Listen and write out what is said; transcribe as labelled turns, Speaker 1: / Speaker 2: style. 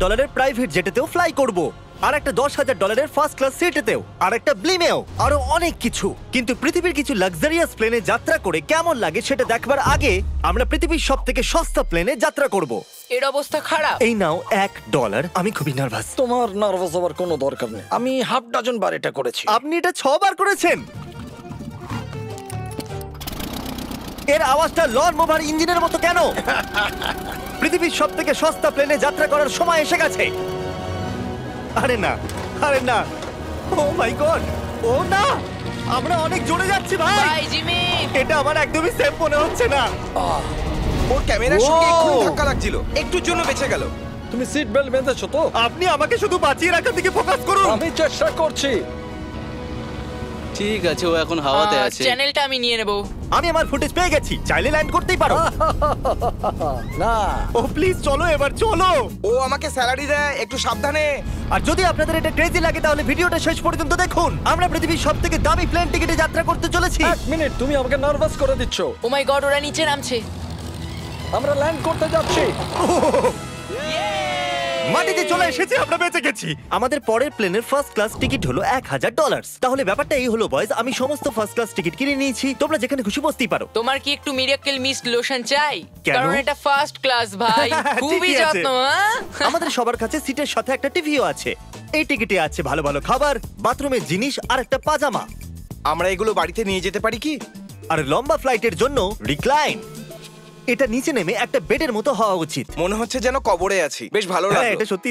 Speaker 1: ডলারের private জেটেতেও fly করব, আর একটা $10,000 ফার্স্ট ক্লাস সিটেতেও, আর একটা ব্লিমেও, আরো অনেক কিছু। কিন্তু পৃথিবীর কিছু লাক্সারিয়াস প্লেনে যাত্রা করে কেমন লাগে সেটা দেখবার আগে আমরা পৃথিবীর সব থেকে সস্তা প্লেনে যাত্রা করব।
Speaker 2: এর অবস্থা খারাপ।
Speaker 1: এই নাও $1। আমি খুবই নার্ভাস।
Speaker 3: তোমার নার্ভাস হওয়ার কোনো দরকার নেই, আমি হাফ ডজন বার এটা করেছি।
Speaker 1: আপনি এটা 6 বার করেছেন। এর আওয়াজটা লন মোভার ইঞ্জিনের মতো কেন? পৃথিবীর সব থেকে সস্তা প্লেনে যাত্রা করার সময় এসে গেছে। আরে না, আরে না, ও মাই গড, ও না, আমরা অনেক জোরে যাচ্ছি ভাই।
Speaker 2: Bye Jimmy.
Speaker 1: এটা আমার একদমই সেফ মনে হচ্ছে না।
Speaker 4: ওর ক্যামেরার সঙ্গে
Speaker 1: Wow!
Speaker 4: এক্ষুনি ধাক্কা লাগছিল, একটুর জন্য বেঁচে গেল।
Speaker 3: তুমি সিট বেল্ট বেঁধেছো তো?
Speaker 1: আপনি আমাকে শুধু বাঁচিয়ে রাখার দিকে ফোকাস করুন।
Speaker 3: আমি চেষ্টা করছি।
Speaker 5: ঠিক আছে, ও এখন হাওয়াতে আছে।
Speaker 2: চ্যানেলটা আমি নিয়ে নেব।
Speaker 1: আমি আমার ফুটেজ পেয়ে গেছি, চাইলে ল্যান্ড করতেই পারো।
Speaker 3: না,
Speaker 1: ও প্লিজ চলো, এবার চলো।
Speaker 4: ও আমাকে স্যালারি দেয়, একটু সাবধানে।
Speaker 1: আর যদি আপনাদের এটা ক্রেজি লাগে তাহলে ভিডিওটা শেষ পর্যন্ত দেখুন। আমরা পৃথিবীর সব থেকে দামি প্লেন টিকিটে যাত্রা করতে চলেছি।
Speaker 3: এক মিনিট, তুমি আমাকে নার্ভাস করে দিচ্ছ।
Speaker 2: ও মাই গড, ওরা নিচে নামছে।
Speaker 3: আমরা ল্যান্ড করতে যাচ্ছি।
Speaker 1: মাটিতে চলে এসেছি, আমরা বেঁচে গেছি। আমাদের পরের প্লেনের ফার্স্ট ক্লাস টিকিট হলো $1,000। তাহলে ব্যাপারটা এই হলো বয়স, আমি সমস্ত ফার্স্ট ক্লাস টিকিট কিনে নিয়েছি। তোমরা যেখানে খুশি বসতেই পারো।
Speaker 2: তোমার কি একটু মিরাকেল মিস্ট লোশন চাই?
Speaker 1: কেন?
Speaker 2: কারণ এটা ফার্স্ট ক্লাস ভাই, খুবই
Speaker 1: ঠিকই আছে।
Speaker 2: যত্ন। হ্যাঁ?
Speaker 1: আমাদের সবার কাছে সিটের সাথে একটা টিভিও আছে। এই টিকিটে আছে ভালো ভালো খাবার, বাথরুমের জিনিস আর একটা পাজামা।
Speaker 4: আমরা এগুলো বাড়িতে নিয়ে যেতে পারি কি?
Speaker 1: আর লম্বা ফ্লাইটের জন্য রিক্লাইন। এটা নিচে নেমে একটা বেডের মতো হওয়া উচিত।
Speaker 4: মনে হচ্ছে যেন কবরে আছি, বেশ ভালো
Speaker 1: হ্যাঁ,
Speaker 4: লাগলো।
Speaker 1: এটা সত্যি